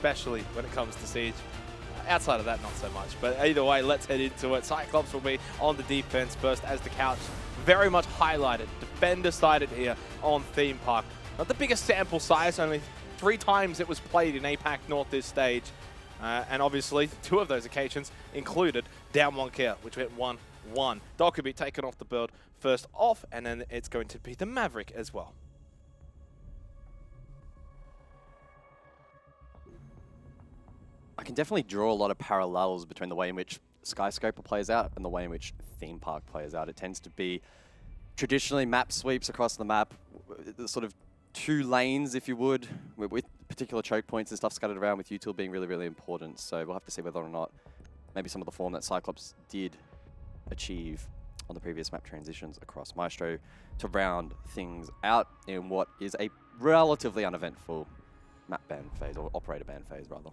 especially when it comes to Siege. Outside of that, not so much. But either way, let's head into it. CYCLOPS will be on the defense first, as the couch very much highlighted. Defender-sided here on Theme Park. Not the biggest sample size, only 3 times it was played in APAC North this stage. And obviously, 2 of those occasions included DAMWON Kia, which went 1-1. Dog could be taken off the build first off, and then it's going to be the Maverick as well. I can definitely draw a lot of parallels between the way in which Skyscraper plays out and the way in which Theme Park plays out. It tends to be traditionally map sweeps across the map, the sort of 2 lanes, if you would, with particular choke points and stuff scattered around, with util being really, really important. So we'll have to see whether or not maybe some of the form that CYCLOPS did achieve on the previous map transitions across Maestro to round things out in what is a relatively uneventful map ban phase, or operator ban phase, rather.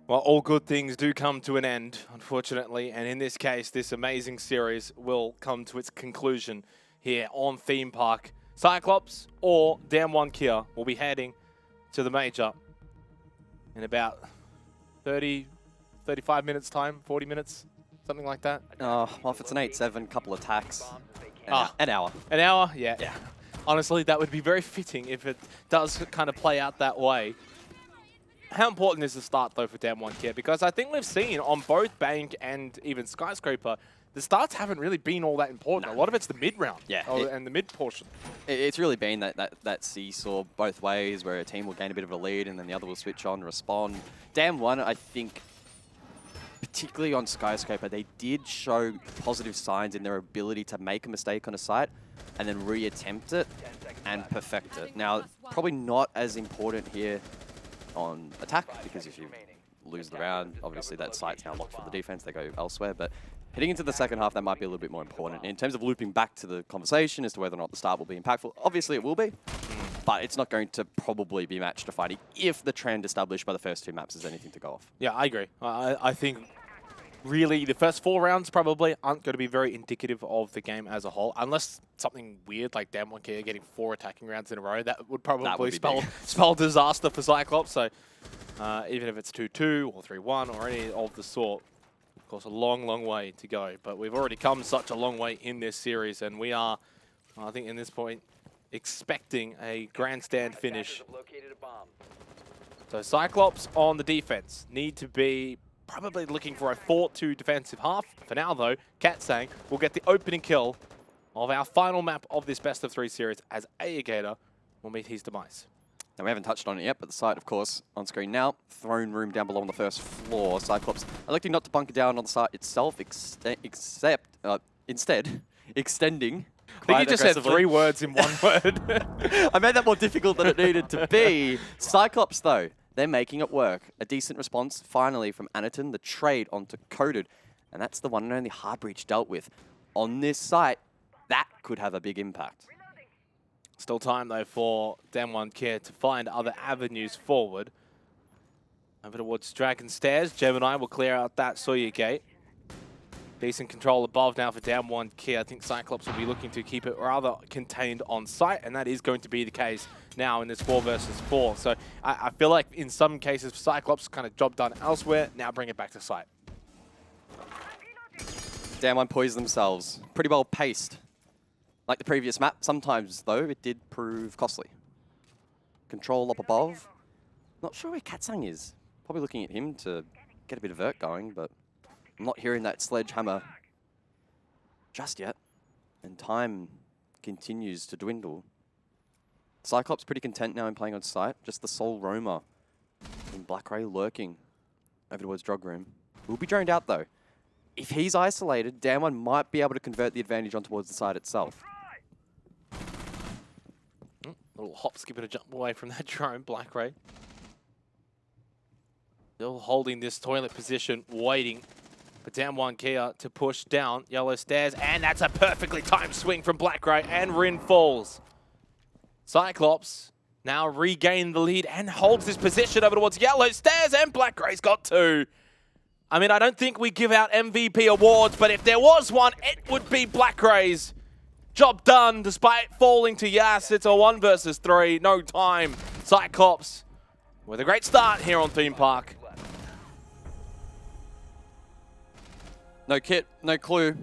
Well, all good things do come to an end, unfortunately, and in this case, this amazing series will come to its conclusion here on Theme Park. CYCLOPS or DAMWON Kia will be heading to the major in about 30, 35 minutes time, 40 minutes, something like that. Well, if it's an 8-7, couple attacks, an hour. An hour? Yeah. Honestly, that would be very fitting if it does kind of play out that way. How important is the start, though, for DAMWON Kia? Because I think we've seen on both Bank and even Skyscraper, the starts haven't really been all that important. A lot of it's the mid-round and the mid portion. It's really been that seesaw both ways, where a team will gain a bit of a lead and then the other will switch on, respond. DAMWON, I think, particularly on Skyscraper, they did show positive signs in their ability to make a mistake on a site and then re-attempt it and perfect it. Now, probably not as important here on attack, because if you lose the round, obviously that site's now locked for the defense, they go elsewhere. But heading into the second half, that might be a little bit more important. In terms of looping back to the conversation as to whether or not the start will be impactful, obviously it will be, but it's not going to probably be match defining if the trend established by the first 2 maps is anything to go off. Yeah, I agree. I think really the first 4 rounds probably aren't going to be very indicative of the game as a whole, unless something weird like DAMWON Kia getting 4 attacking rounds in a row. That would probably spell disaster for CYCLOPS. So even if it's 2-2 or 3-1 or any of the sort, of course, a long, long way to go. But we've already come such a long way in this series, and we are, I think, in this point, expecting a grandstand finish. So CYCLOPS on the defense need to be probably looking for a 4-2 defensive half. For now, though, Katsang will get the opening kill of our final map of this best-of-3 series, as Aegator will meet his demise. Now, we haven't touched on it yet, but the site, of course, on screen now. Throne room down below on the first floor. CYCLOPS electing not to bunker down on the site itself, instead extending. I think you just said 3 words in 1 word. I made that more difficult than it needed to be. CYCLOPS, though, they're making it work. A decent response, finally, from Anaton, the trade onto Coded. And that's the one and only Heartbreach dealt with. On this site, that could have a big impact. Still time, though, for DAMWON Kia to find other avenues forward. Over towards Dragon Stairs. Gemini will clear out that Sawyer Gate. Decent control above now for DAMWON Kia. I think CYCLOPS will be looking to keep it rather contained on site, and that is going to be the case now in this 4 versus 4. So I feel like in some cases, CYCLOPS kind of job done elsewhere. Now bring it back to site. DAMWON poised themselves. Pretty well paced. Like the previous map, sometimes, though, it did prove costly. Control up above. Not sure where Katsang is. Probably looking at him to get a bit of vert going, but I'm not hearing that sledgehammer just yet. And time continues to dwindle. CYCLOPS pretty content now in playing on site. Just the sole roamer in Blackray lurking over towards Drug Room. Will be droned out, though. If he's isolated, DAMWON might be able to convert the advantage on towards the side itself. A little hop, skip, and a jump away from that drone, Blackray. Still holding this toilet position, waiting for DAMWON Kia to push down Yellow Stairs, and that's a perfectly timed swing from Blackray, and Rin falls. CYCLOPS now regain the lead and holds this position over towards Yellow Stairs, and Blackray's got 2. I mean, I don't think we give out MVP awards, but if there was one, it would be Blackray's. Job done, despite falling to Yas. It's a 1 versus 3. No time. Cyclops with a great start here on Theme Park. No kit, no clue.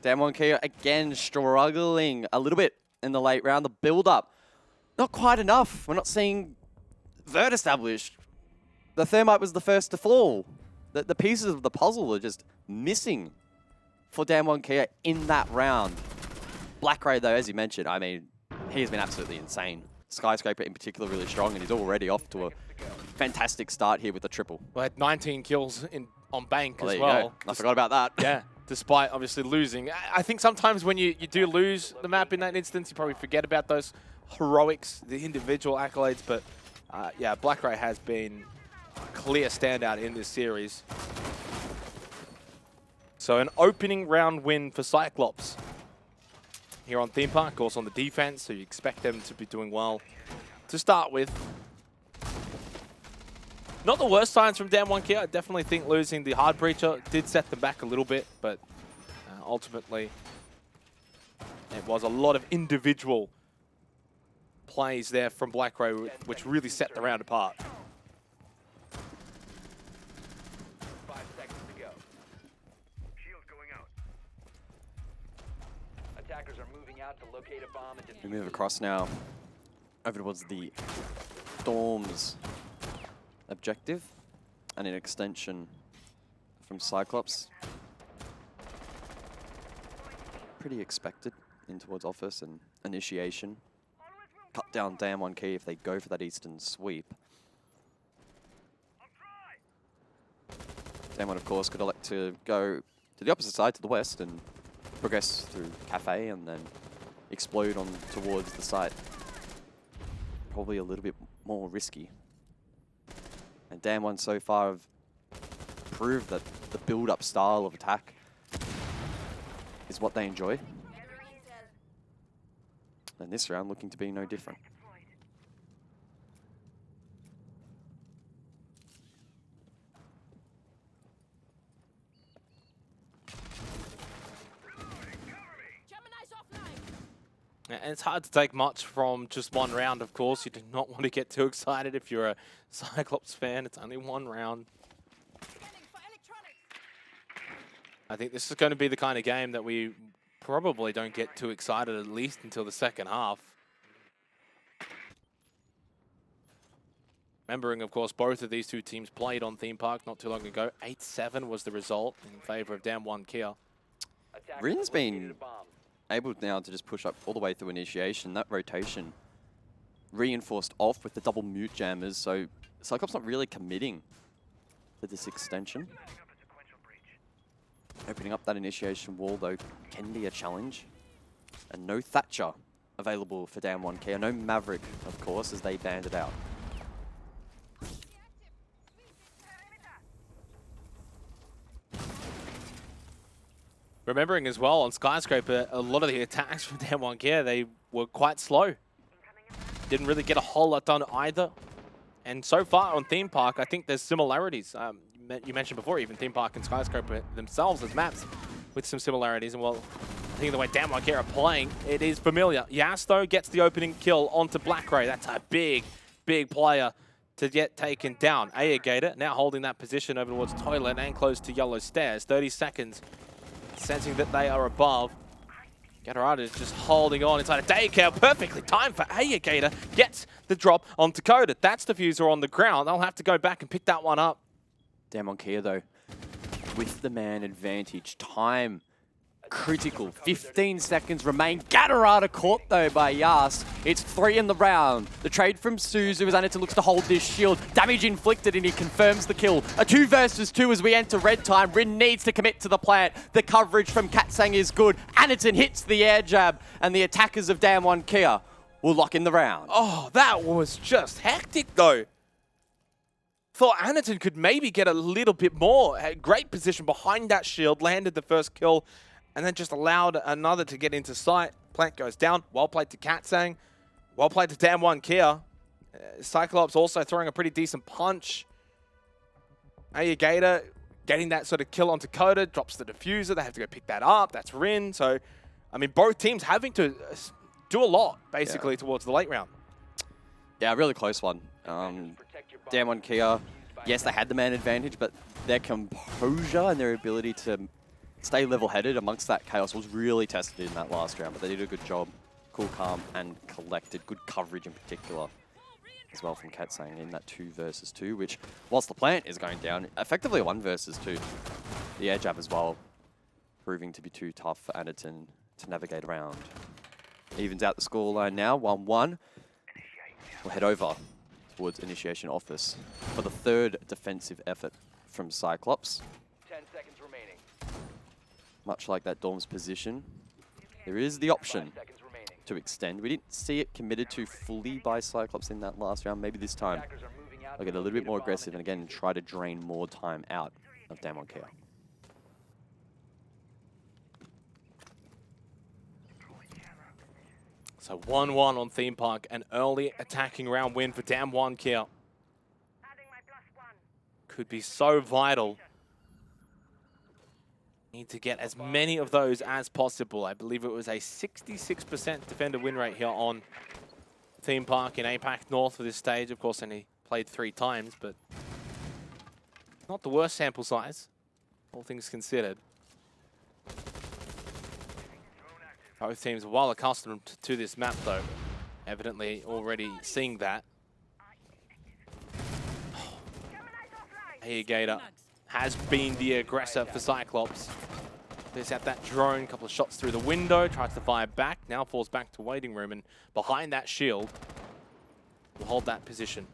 DAMWON Kia again struggling a little bit in the late round. The build-up, not quite enough. We're not seeing Vert established. The Thermite was the first to fall. The pieces of the puzzle are just missing for DAMWON Kia in that round. Black Ray, though, as you mentioned, I mean, he has been absolutely insane. Skyscraper in particular really strong, and he's already off to a fantastic start here with the triple. We had 19 kills on bank as There well. you go. I forgot about that. Yeah, despite obviously losing. I think sometimes when you do lose the map in that instance, you probably forget about those heroics, the individual accolades. But yeah, Black Ray has been a clear standout in this series. So an opening round win for Cyclops here on Theme Park. Of course, on the defense, so you expect them to be doing well to start with. Not the worst signs from DAMWON Kia. I definitely think losing the hard breacher did set them back a little bit, but ultimately it was a lot of individual plays there from Black Ray, which really set the round apart. 5 seconds to go. Shields going out. Attackers are moving out to locate a bomb and We move across now over towards the Storm's objective and an extension from Cyclops. Pretty expected in towards office and initiation. Cut down DAMWON Kia if they go for that eastern sweep. DAMWON, of course, could elect to go to the opposite side, to the west, and progress through Cafe and then explode on towards the site. Probably a little bit more risky. And DAMWON so far have proved that the build-up style of attack is what they enjoy. And this round looking to be no different. And it's hard to take much from just one round, of course. You do not want to get too excited if you're a Cyclops fan. It's only one round. I think this is going to be the kind of game that we probably don't get too excited, at least until the second half. Remembering, of course, both of these two teams played on Theme Park not too long ago. 8-7 was the result in favor of DAMWON Kia. Rin's been able now to just push up all the way through initiation. That rotation reinforced off with the double mute jammers, so Cyclops not really committing to this extension. Opening up that initiation wall, though, can be a challenge. And no Thatcher available for DAMWON Kia. No Maverick, of course, as they band it out. Remembering as well, on Skyscraper, a lot of the attacks from DAMWON Kia, they were quite slow. Didn't really get a whole lot done either. And so far on Theme Park, I think there's similarities. You mentioned before, even Theme Park and Skyscraper themselves as maps with some similarities. And well, I think the way DAMWON Kia are playing, it is familiar. Yas, though, gets the opening kill onto Black Ray. That's a big, big player to get taken down. Gator now holding that position over towards Toilet and close to Yellow Stairs. 30 seconds. Sensing that they are above. Gatorada is just holding on inside a daycare. Perfectly timed for Gator. Gets the drop on Dakota. That's diffuser on the ground. They'll have to go back and pick that one up. DAMWON Kia, though, with the man advantage. Time critical. 15 seconds remain. Gatorada caught, though, by Yas. It's 3 in the round. The trade from Suzu as Anita looks to hold this shield. Damage inflicted, and he confirms the kill. A 2 versus 2 as we enter red time. Rin needs to commit to the plant. The coverage from Katsang is good. Aniton hits the air jab, and the attackers of DAMWON Kia will lock in the round. Oh, that was just hectic, though. Thought Aniton could maybe get a little bit more. Had great position behind that shield. Landed the first kill. And then just allowed another to get into sight. Plant goes down. Well played to Katsang. Well played to DAMWON Kia. Cyclops also throwing a pretty decent punch. Gator getting that sort of kill on Dakota. Drops the diffuser. They have to go pick that up. That's Rin. So I mean, both teams having to do a lot, basically, towards the late round. Yeah, a really close one. DAMWON Kia, yes, they had the man advantage, but their composure and their ability to stay level-headed amongst that chaos was really tested in that last round, but they did a good job. Cool, calm, and collected. Good coverage in particular as well from Katsang in that 2 versus 2, which, whilst the plant is going down, effectively a 1 versus 2. The air jab as well, proving to be too tough for Anderton to navigate around. Evens out the scoreline now, 1-1. We'll head over towards initiation office for the 3rd defensive effort from CYCLOPS. 10 seconds remaining. Much like that Dorm's position, there is the option 5 seconds remaining. to extend. We didn't see it committed to fully by CYCLOPS in that last round. Maybe this time Attackers are moving out they'll get a little bit more aggressive and again try to drain more time out of DAMWON Kia. So 1-1 on Theme Park, an early attacking round win for DAMWON Kia. Could be so vital. Need to get as many of those as possible. I believe it was a 66% defender win rate here on Theme Park in APAC North for this stage. Of course, only played 3 times, but not the worst sample size, all things considered. Both teams are well accustomed to this map, though. Evidently already seeing that. Gator has been the aggressor for CYCLOPS. There's at that drone, couple of shots through the window, tries to fire back, now falls back to waiting room, and behind that shield will hold that position.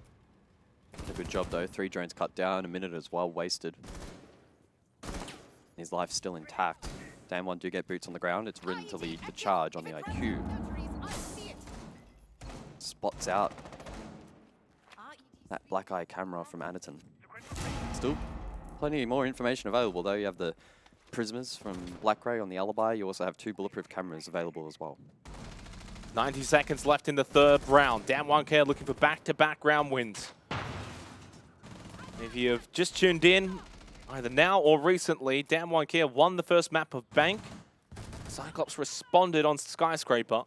A good job though, 3 drones cut down, a minute as well wasted. His life's still intact. DAMWON do get boots on the ground, it's ridden to lead the charge on the IQ. Spots out that black eye camera from Anderton. Still plenty more information available though. You have the prismas from Black Ray on the alibi. You also have 2 bulletproof cameras available as well. 90 seconds left in the 3rd round. DAMWON Kia looking for back-to-back round wins. If you've just tuned in, either now or recently, DAMWON Kia won the first map of Bank. CYCLOPS responded on Skyscraper.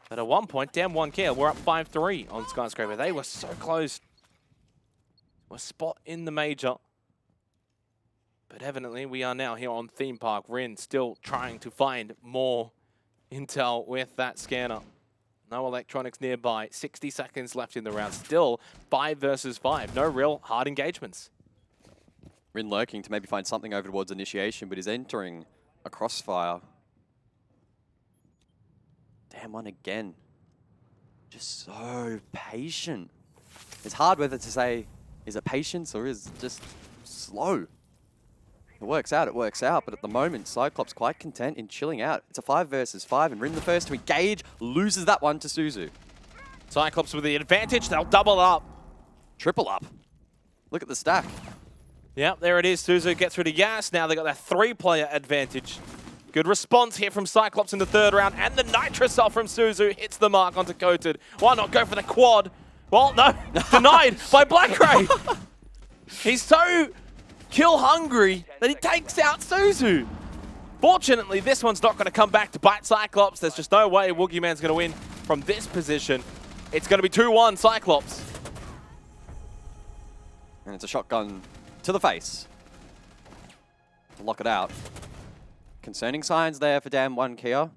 But at one point, DAMWON Kia were up 5-3 on Skyscraper. They were so close. A spot in the major. But evidently, we are now here on Theme Park. Rin still trying to find more intel with that scanner. No electronics nearby. 60 seconds left in the round. Still 5 versus 5. No real hard engagements. Rin lurking to maybe find something over towards initiation, but is entering a crossfire. DAMWON again. Just so patient. It's hard whether to say, is it patience or is it just slow? It works out, but at the moment, CYCLOPS quite content in chilling out. It's a 5 versus 5, and Rin the first to engage, loses that one to Suzu. CYCLOPS with the advantage, they'll double up. Triple up. Look at the stack. Yep, there it is. Suzu gets rid of Yas. Now they've got that 3-player advantage. Good response here from CYCLOPS in the 3rd round, and the Nitrocell from Suzu hits the mark onto Coated. Why not go for the quad? Well, no, denied by Black Ray. He's so kill hungry that he takes out Suzu. Fortunately, this one's not going to come back to bite CYCLOPS. There's just no way Woogie Man's going to win from this position. It's going to be 2-1 CYCLOPS. And it's a shotgun to the face to lock it out. Concerning signs there for DAMWON Kia.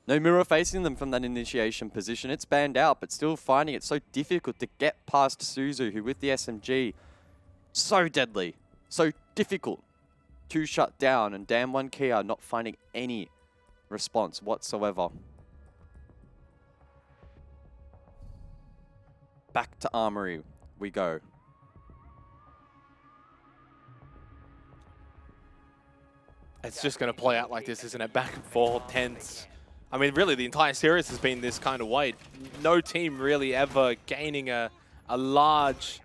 No mirror facing them from that initiation position. It's banned out, but still finding it so difficult to get past Suzu, who with the SMG, so deadly, so difficult to shut down, and DAMWON Kia not finding any response whatsoever. Back to Armory we go. It's just going to play out like this, isn't it? Back and forth, tense. I mean, really, the entire series has been this kind of way. No team really ever gaining a large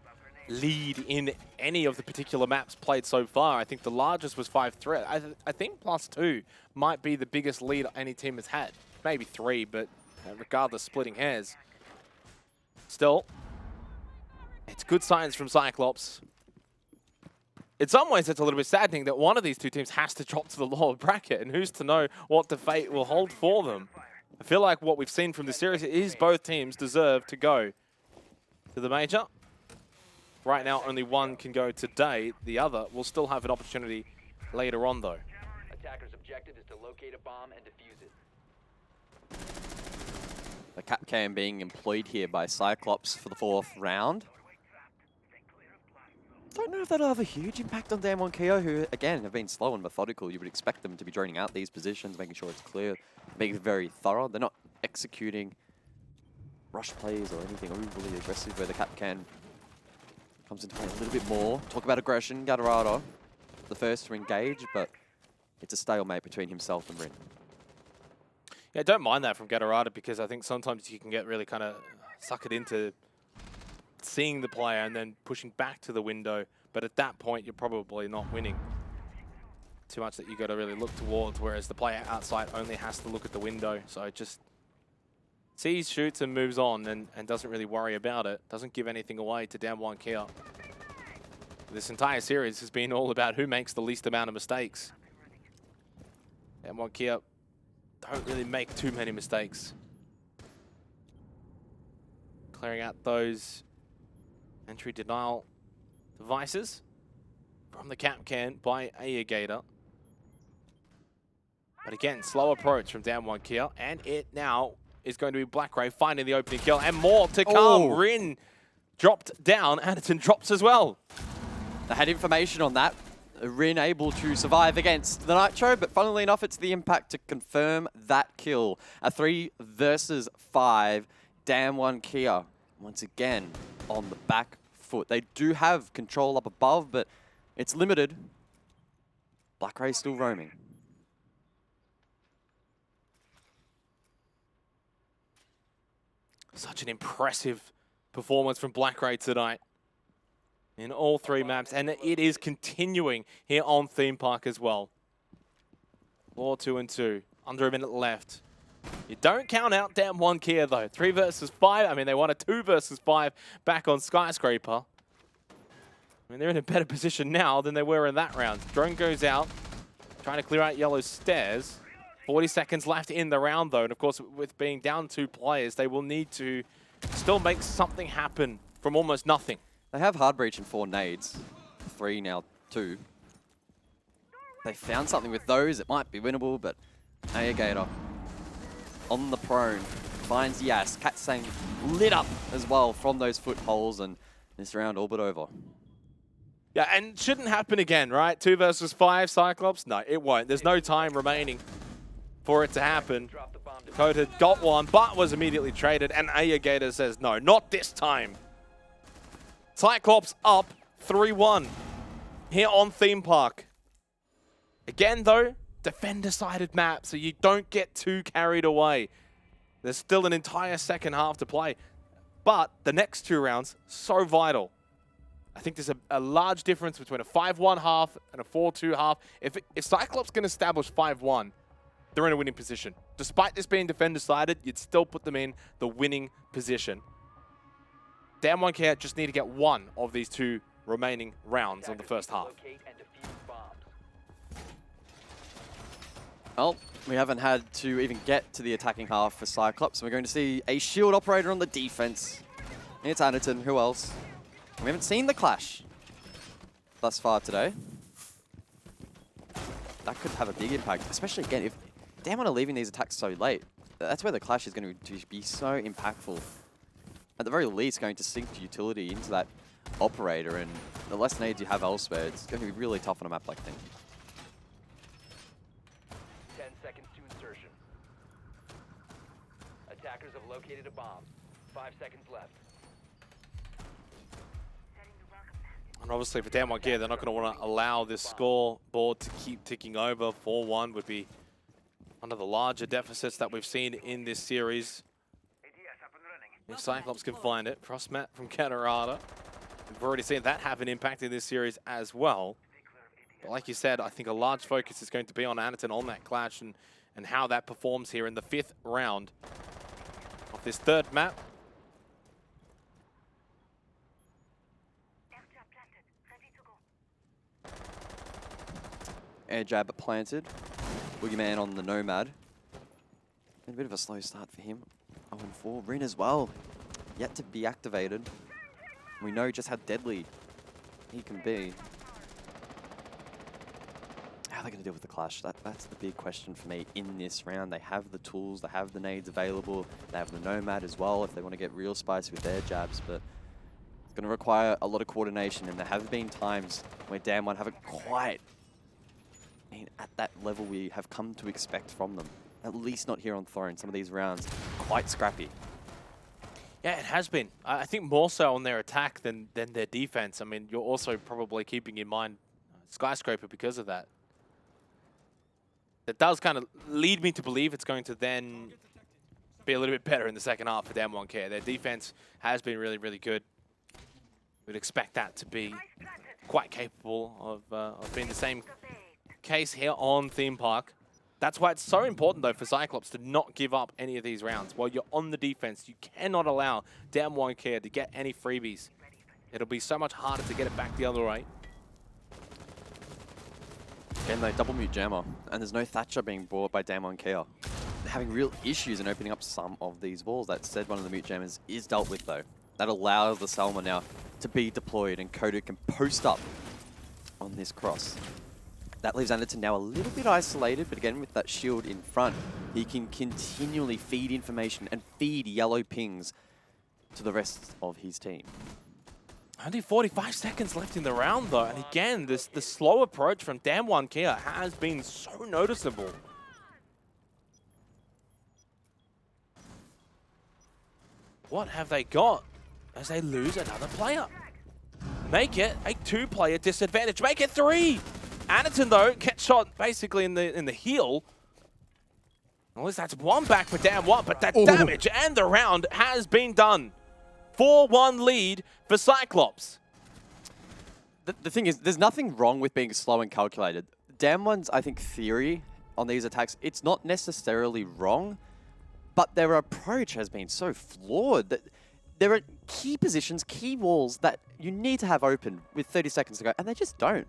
lead in any of the particular maps played so far. I think the largest was 5-3. I think +2 might be the biggest lead any team has had. Maybe 3, but regardless, splitting hairs. Still, it's good signs from CYCLOPS. in some ways, it's a little bit saddening that one of these two teams has to drop to the lower bracket, and who's to know what the fate will hold for them. I feel like what we've seen from the series is both teams deserve to go to the major. Right now, only one can go today. The other will still have an opportunity later on, though. Attacker's objective is to locate a bomb and defuse it. The cap cam being employed here by CYCLOPS for the 4th round. Don't know if that'll have a huge impact on DAMWON Kia, who, again, have been slow and methodical. You would expect them to be droning out these positions, making sure it's clear, making it very thorough. They're not executing rush plays or anything overly aggressive, where the cap can comes into play a little bit more. Talk about aggression, Gatorado, the first to engage, but it's a stalemate between himself and Rin. Yeah, don't mind that from Gatorado, because I think sometimes you can get really kind of suckered into seeing the player and then pushing back to the window. But at that point, you're probably not winning too much that you got to really look towards, whereas the player outside only has to look at the window. So it just sees, shoots, and moves on and doesn't really worry about it. Doesn't give anything away to DAMWON Kia. This entire series has been all about who makes the least amount of mistakes. DAMWON Kia don't really make too many mistakes. Clearing out those entry denial devices from the cap can by Gator. But again, slow approach from DAMWON Kia, and it now is going to be Blackray finding the opening kill, and more to come. Oh. Rin dropped down, Anderton drops as well. They had information on that. Rin able to survive against the Nitro, but funnily enough, it's the impact to confirm that kill. A 3 versus 5, DAMWON Kia once again on the back foot. They do have control up above, but it's limited. Blackray still roaming. Such an impressive performance from Blackray tonight in all 3 maps, and it is continuing here on Theme Park as well. 4, 2, and 2. Under a minute left. You don't count out DAMWON Kia though. 3 versus 5. I mean, they won a 2 versus 5 back on Skyscraper. I mean, they're in a better position now than they were in that round. Drone goes out, trying to clear out Yellow's stairs. 40 seconds left in the round though, and of course, with being down 2 players, they will need to still make something happen from almost nothing. They have hard breach and 4 nades. 3 now, 2. They found something with those. It might be winnable, but Gator on the prone finds Yas. Katsang lit up as well from those footholds, and this round all but over. Yeah, and shouldn't happen again, right? 2 versus 5, CYCLOPS? No, it won't. There's no time remaining for it to happen. Dakota got one, but was immediately traded, and Gator says, no, not this time. CYCLOPS up 3-1 here on Theme Park. Again, though, defender-sided map, so you don't get too carried away. There's still an entire second half to play, but the next 2 rounds, so vital. I think there's a large difference between a 5-1 half and a 4-2 half. If CYCLOPS can establish 5-1, they're in a winning position. Despite this being defender-sided, you'd still put them in the winning position. DAMWON Kia just need to get one of these 2 remaining rounds of the first half. Well, we haven't had to even get to the attacking half for CYCLOPS, so we're going to see a shield operator on the defense. It's Anderton, who else? We haven't seen the clash thus far today. That could have a big impact, especially again, if DAMWON are leaving these attacks so late. That's where the clash is going to be so impactful. At the very least, going to sink utility into that operator, and the less nades you have elsewhere, it's going to be really tough on a map like this. 10 seconds to insertion. Attackers have located a bomb. 5 seconds left. And obviously for DAMWON Kia, they're not going to want to allow this scoreboard to keep ticking over. 4-1 would be one of the larger deficits that we've seen in this series. If CYCLOPS can find it, Frostmat from Catarata. We've already seen that have an impact in this series as well. But like you said, I think a large focus is going to be on Anderton on that clash and how that performs here in the 5th round of this 3rd map. Air jab planted. Boogeyman on the Nomad. And a bit of a slow start for him. 0-4. Rin as well. Yet to be activated. We know just how deadly he can be. How are they going to deal with the clash? That's the big question for me in this round. They have the tools, they have the nades available, they have the Nomad as well if they want to get real spicy with their jabs, but it's going to require a lot of coordination, and there have been times where DAMWON haven't quite been at that level we have come to expect from them. At least not here on Throne. Some of these rounds quite scrappy. Yeah, it has been. I think more so on their attack than their defense. I mean, you're also probably keeping in mind Skyscraper because of that. It does kind of lead me to believe it's going to then be a little bit better in the second half for DAMWON Care. Their defense has been really, really good. We'd expect that to be quite capable of being the same case here on Theme Park. That's why it's so important, though, for CYCLOPS to not give up any of these rounds. While you're on the defense, you cannot allow DAMWON Care to get any freebies. It'll be so much harder to get it back the other way. Again, they double mute Jammer, and there's no Thatcher being brought by DAMWON Care. They're having real issues in opening up some of these walls. That said, one of the mute jammers is dealt with, though. That allows the Selma now to be deployed, and Kodu can post up on this cross. That leaves Anderton now a little bit isolated, but again, with that shield in front, he can continually feed information and feed yellow pings to the rest of his team. Only 45 seconds left in the round, though, and again, the slow approach from DAMWON Care has been so noticeable. What have they got as they lose another player? Make it a 2-player disadvantage. Make it 3! Anderton, though, gets shot basically in the heel. At least that's 1 back for DAMWON, but that damage and the round has been done. 4-1 lead for CYCLOPS. The thing is, there's nothing wrong with being slow and calculated. DAMWON's, I think, theory on these attacks, it's not necessarily wrong, but their approach has been so flawed that there are key positions, key walls that you need to have open with 30 seconds to go, and they just don't.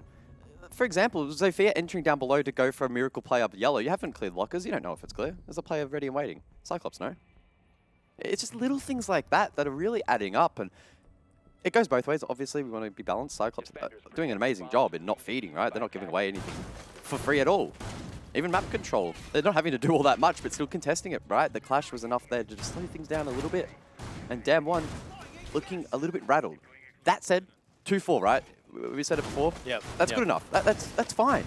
For example, Zofia entering down below to go for a miracle play up yellow. You haven't cleared lockers. You don't know if it's clear. There's a player ready and waiting. CYCLOPS, no. It's just little things like that that are really adding up, and it goes both ways. Obviously, we want to be balanced. CYCLOPS are doing an amazing job in not feeding, right? They're not giving away anything for free at all. Even map control. They're not having to do all that much, but still contesting it, right? The clash was enough there to just slow things down a little bit. And DAMWON looking a little bit rattled. That said, 2-4, right? We said it before. Yep. That's good enough. That's fine.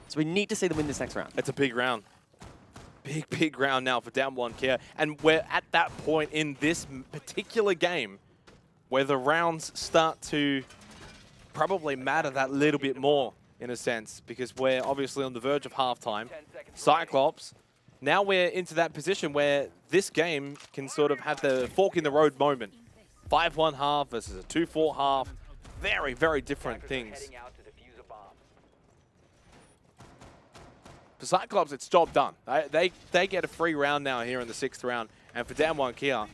So we need to see them win this next round. It's a big round. Big round now for DAMWON Care. And we're at that point in this particular game where the rounds start to probably matter that little bit more, in a sense, because we're obviously on the verge of halftime. CYCLOPS, now we're into that position where this game can sort of have the fork in the road moment. 5-1 half versus a 2-4 half. Very, very different things. For CYCLOPS, it's job done. They get a free round now here in the 6th round. And for DAMWON Care,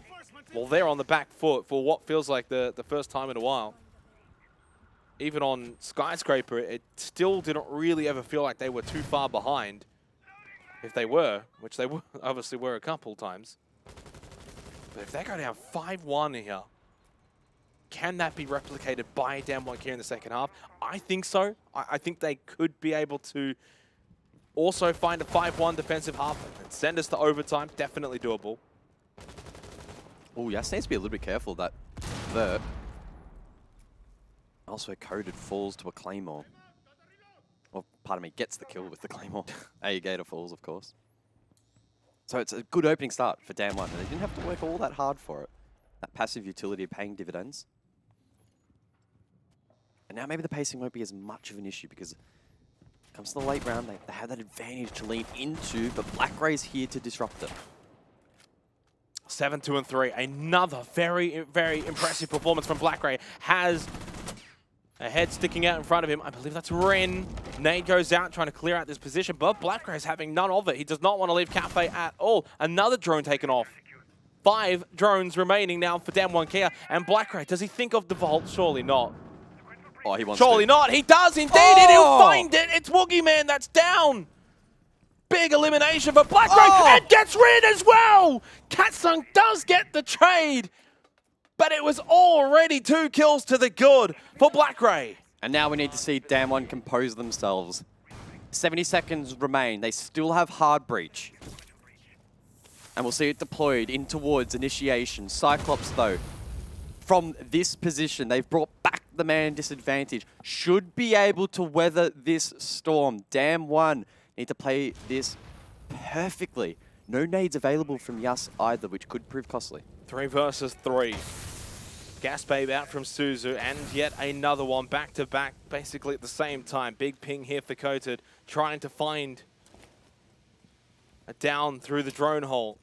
well, they're on the back foot for what feels like the first time in a while. Even on Skyscraper, it still didn't really ever feel like they were too far behind. If they were, which they obviously were a couple times. But if they go down 5-1 here, can that be replicated by DAMWON Care in the second half? I think so. I think they could be able to also find a 5-1 defensive half and send us to overtime. Definitely doable. Oh, Yas needs to be a little bit careful of that verb. Also, Coded falls to a Claymore. Or, pardon me, gets the kill with the Claymore. Gator falls, of course. So it's a good opening start for DAMWON, and they didn't have to work all that hard for it. That passive utility of paying dividends. And now maybe the pacing won't be as much of an issue because it comes to the late round, they have that advantage to lean into, but Black Ray's here to disrupt it. 7-2-3. Another very, very impressive performance from Black Ray. Has a head sticking out in front of him. I believe that's Ren. Nade goes out trying to clear out this position, but Black Ray is having none of it. He does not want to leave Cafe at all. Another drone taken off. 5 drones remaining now for DAMWON Care. And Black Ray, does he think of the vault? Surely not. Oh, he wants Surely to. not. He does indeed, and he'll find it. It's Woogie Man that's down. Big elimination for BlackRay, and gets rid as well. Katsung does get the trade, but it was already 2 kills to the good for BlackRay. And now we need to see DAMWON compose themselves. 70 seconds remain. They still have hard breach. And we'll see it deployed in towards initiation. CYCLOPS, though, from this position, they've brought back the man disadvantage. Should be able to weather this storm. DAMWON need to play this perfectly. No nades available from Yas either, which could prove costly. 3 versus 3. Gas babe out from Suzu, and yet another one back-to-back, basically at the same time. Big ping here for Coated, trying to find a down through the drone hole.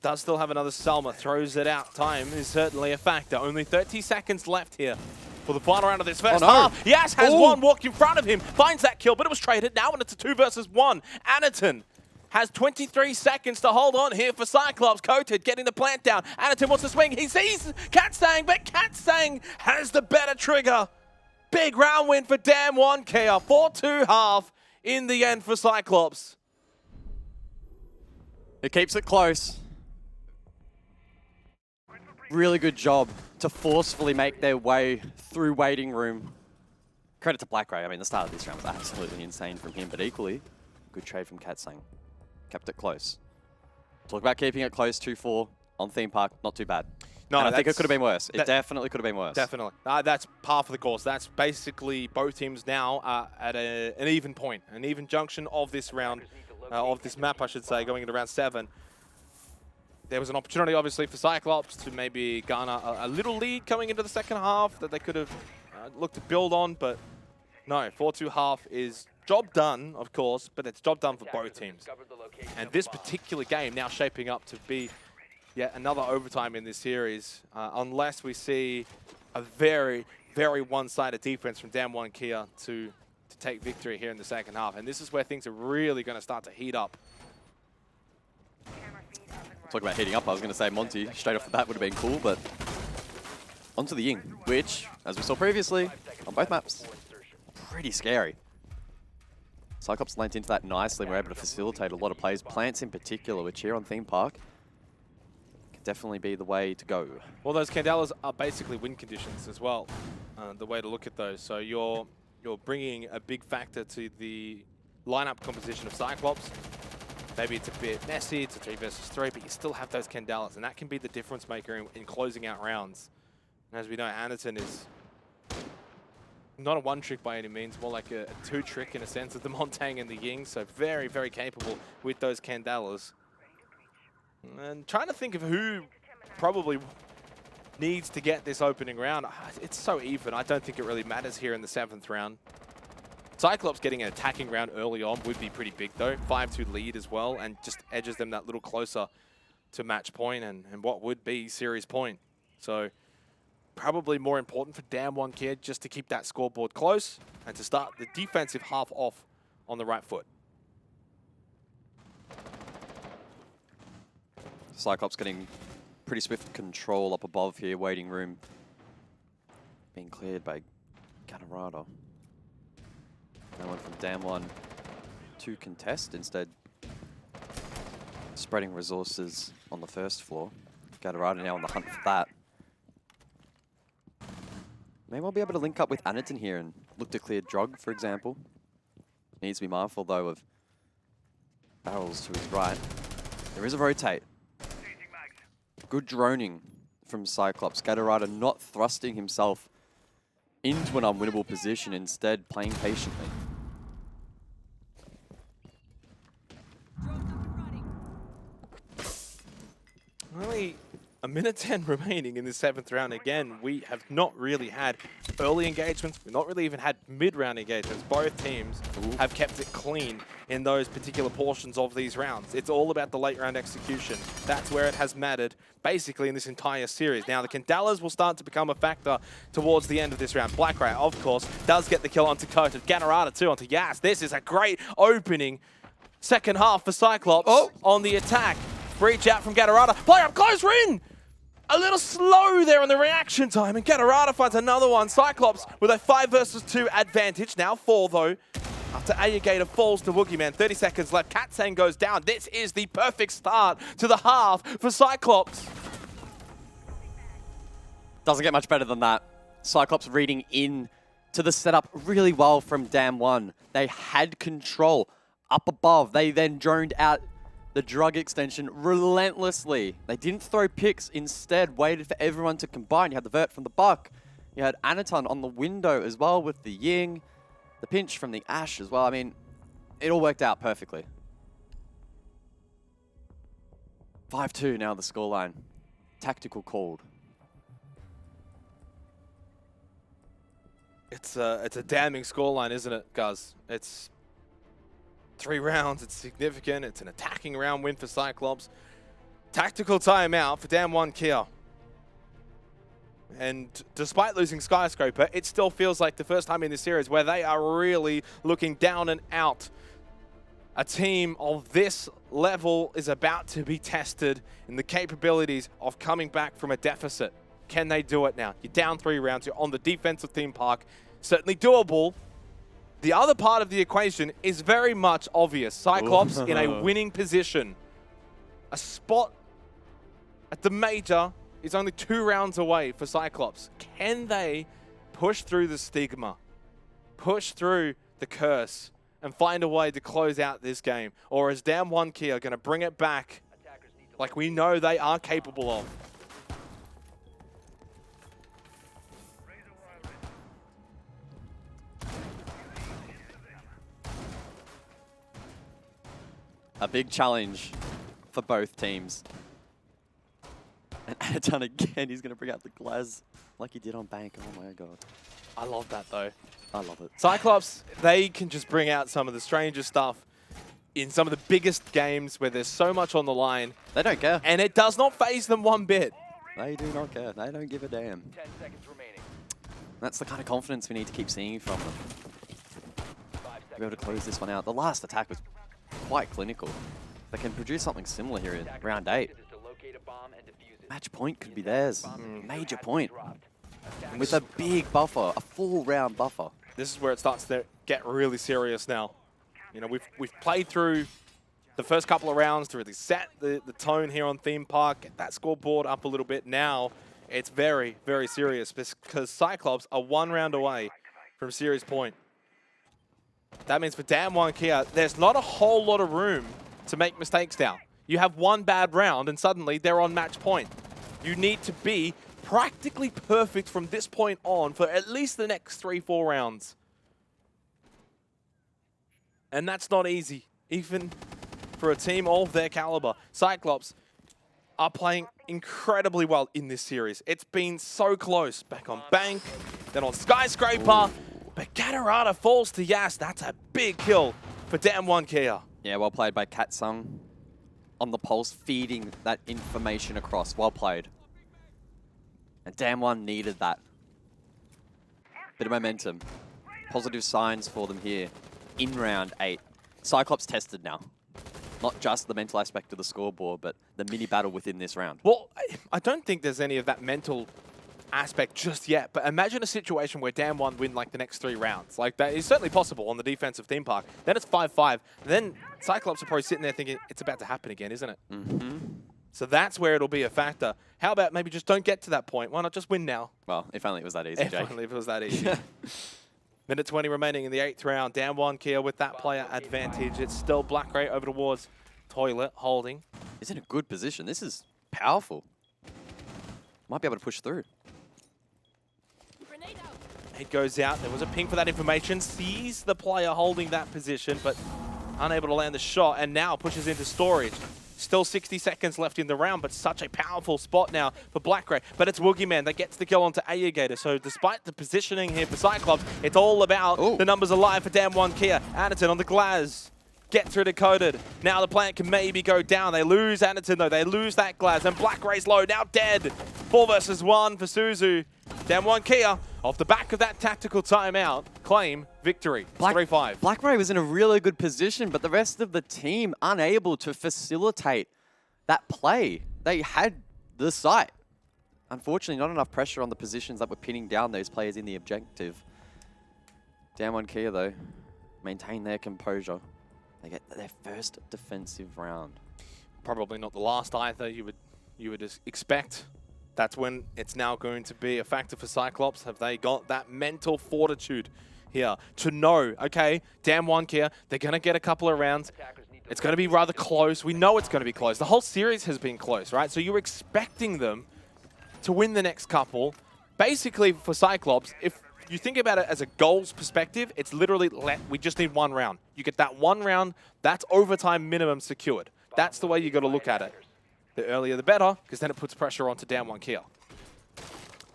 Does still have another Selma, throws it out. Time is certainly a factor. Only 30 seconds left here for the final round of this first half. Yas has one walk in front of him, finds that kill, but it was traded now, and it's a 2 versus 1. Anaton has 23 seconds to hold on here for CYCLOPS. Coated getting the plant down. Anaton wants to swing. He sees Katsang, but Katsang has the better trigger. Big round win for DAMWON Kia. 4-2 half in the end for CYCLOPS. It keeps it close. Really good job to forcefully make their way through waiting room. Credit to BlackRay. I mean, the start of this round was absolutely insane from him, but equally, good trade from Katsang. Kept it close. Talk about keeping it close, 2-4 on theme park, not too bad. No, and I think it could have been worse. It definitely could have been worse. Definitely. That's par for the course. That's basically both teams now at an even point, an even junction of this round, of this map, I should say, going into round 7. There was an opportunity, obviously, for CYCLOPS to maybe garner a little lead coming into the second half that they could have looked to build on, but no, 4-2 half is job done, of course, but it's job done for both teams. And this particular game now shaping up to be yet another overtime in this series, unless we see a very, very one-sided defense from DAMWON Kia to take victory here in the second half. And this is where things are really going to start to heat up. Talking about heating up, I was going to say Monty straight off the bat would have been cool, but onto the Ying, which, as we saw previously on both maps, pretty scary. CYCLOPS lent into that nicely and were able to facilitate a lot of plays. Plants in particular, which here on Theme Park could definitely be the way to go. Well, those Candelas are basically win conditions as well, the way to look at those. So you're bringing a big factor to the lineup composition of CYCLOPS. Maybe it's a bit messy, it's a 3 versus 3, but you still have those Candelas, and that can be the difference maker in closing out rounds. And as we know, Anaton is not a one-trick by any means, more like a two-trick in a sense of the Montang and the Ying, so very, very capable with those Candelas. And trying to think of who probably needs to get this opening round. It's so even, I don't think it really matters here in the 7th round. CYCLOPS getting an attacking round early on would be pretty big though. 5-2 lead as well, and just edges them that little closer to match point and what would be series point. So probably more important for DAMWON Kia just to keep that scoreboard close and to start the defensive half off on the right foot. CYCLOPS getting pretty swift control up above here, waiting room. Being cleared by Ganorado. No one from DAMWON to contest, instead spreading resources on the first floor. Ganorado now on the hunt for that. Maybe we'll be able to link up with Anaton here and look to clear Drog, for example. Needs to be mindful, though, of barrels to his right. There is a rotate. Good droning from CYCLOPS. Ganorado not thrusting himself into an unwinnable position, instead playing patiently. Only a minute 10 remaining in the 7th round. Again, we have not really had early engagements. We've not really even had mid-round engagements. Both teams have kept it clean in those particular portions of these rounds. It's all about the late round execution. That's where it has mattered, basically, in this entire series. Now, the Candelas will start to become a factor towards the end of this round. BlackRay, of course, does get the kill onto Coated. Ganorado, too, onto Yas. This is a great opening second half for CYCLOPS on the attack. Breach out from Ganorado. Player up close, Rin! a little slow there on the reaction time, and Gatorada finds another one. Cyclops with a 5 versus 2 advantage. Now 4 though. After Alligator falls to Woogieman, 30 seconds left. Katsang goes down. This is the perfect start to the half for Cyclops. Doesn't get much better than that. Cyclops reading in to the setup really well from DAMWON. They had control up above. They then droned out the drug extension relentlessly. They didn't throw picks, instead waited for everyone to combine. You had the vert from the Buck. You had Anaton on the window as well with the Ying. The pinch from the Ash as well. I mean, it all worked out perfectly. 5-2 now the scoreline. Tactical called. It's a damning scoreline, isn't it, Guz? It's 3 rounds. It's significant. It's an attacking round win for Cyclops. Tactical timeout for DAMWON Kia. And despite losing Skyscraper, it still feels like the first time in this series where they are really looking down and out. A team of this level is about to be tested in the capabilities of coming back from a deficit. Can they do it now? You're down 3 rounds. You're on the defensive theme park. Certainly doable. The other part of the equation is very much obvious. Cyclops in a winning position. A spot at the major is only 2 rounds away for Cyclops. Can they push through the stigma, push through the curse, and find a way to close out this game? Or is DAMWON Kia going to bring it back like we know they are capable of? A big challenge for both teams. And Anaton again, he's going to bring out the Glaz like he did on Bank. Oh my god. I love that though. I love it. Cyclops, they can just bring out some of the strangest stuff in some of the biggest games where there's so much on the line. They don't care. And it does not faze them one bit. They do not care. They don't give a damn. 10 seconds remaining. That's the kind of confidence we need to keep seeing from them. 5 seconds. To be able to close this one out. The last attack was quite clinical. They can produce something similar here in round 8. Is to locate a bomb and defuse it. Match point could be theirs. Major point. Dropped. With a big buffer, a full round buffer. This is where it starts to get really serious now. You know, we've played through the first couple of rounds to really set the tone here on Theme Park, get that scoreboard up a little bit. Now it's very, very serious because Cyclops are 1 round away from series point. That means for DAMWON Kia, there's not a whole lot of room to make mistakes now. You have 1 bad round and suddenly they're on match point. You need to be practically perfect from this point on for at least the next 3-4 rounds. And that's not easy, even for a team of their caliber. Cyclops are playing incredibly well in this series. It's been so close. Back on Bank, then on Skyscraper. But Gatorada falls to Yas. That's a big kill for DAMWON Kia. Yeah, well played by Katsung on the pulse, feeding that information across. Well played. And DAMWON needed that. Bit of momentum. Positive signs for them here in round 8. Cyclops tested now. Not just the mental aspect of the scoreboard, but the mini battle within this round. Well, I don't think there's any of that mental aspect just yet, but imagine a situation where DAMWON win like the next 3 rounds. Like, that is certainly possible on the defensive theme park. Then it's 5-5. Then Cyclops are probably sitting there thinking, it's about to happen again, isn't it? Mm-hmm. So that's where it'll be a factor. How about maybe just don't get to that point? Why not just win now? Well, if only it was that easy, If Jake. only if it was that easy. Minute 20 remaining in the 8th round. DAMWON Kia with that player advantage. It's still Black Ray over towards Toilet, holding. He's in a good position. This is powerful. Might be able to push through. It goes out. There was a ping for that information. Sees the player holding that position, but unable to land the shot, and now pushes into storage. Still 60 seconds left in the round, but such a powerful spot now for Black Ray. But it's Woogieman that gets the kill onto Alligator. So despite the positioning here for Cyclops, it's all about the numbers alive for DAMWON Kia. Anaton on the Glaz. Gets through decoded. Now the plant can maybe go down. They lose Anaton though. They lose that Glaz. And Black Ray's low. Now dead. 4 versus 1 for Suzu. DAMWON Kia, off the back of that tactical timeout, claim victory. 3-5. Black Ray was in a really good position, but the rest of the team unable to facilitate that play. They had the sight. unfortunately, not enough pressure on the positions that were pinning down those players in the objective. DAMWON Kia, though, maintain their composure. They get their first defensive round. Probably not the last either. You would expect. That's when it's now going to be a factor for CYCLOPS. Have they got that mental fortitude here to know, okay, DAMWON Kia, they're going to get a couple of rounds. It's going to be rather close. We know it's going to be close. The whole series has been close, right? So you're expecting them to win the next couple. Basically, for CYCLOPS, if you think about it as a goals perspective, it's literally, we just need one round. You get that one round, that's overtime minimum secured. That's the way you got to look at it. The earlier the better, because then it puts pressure onto DAMWON Kia.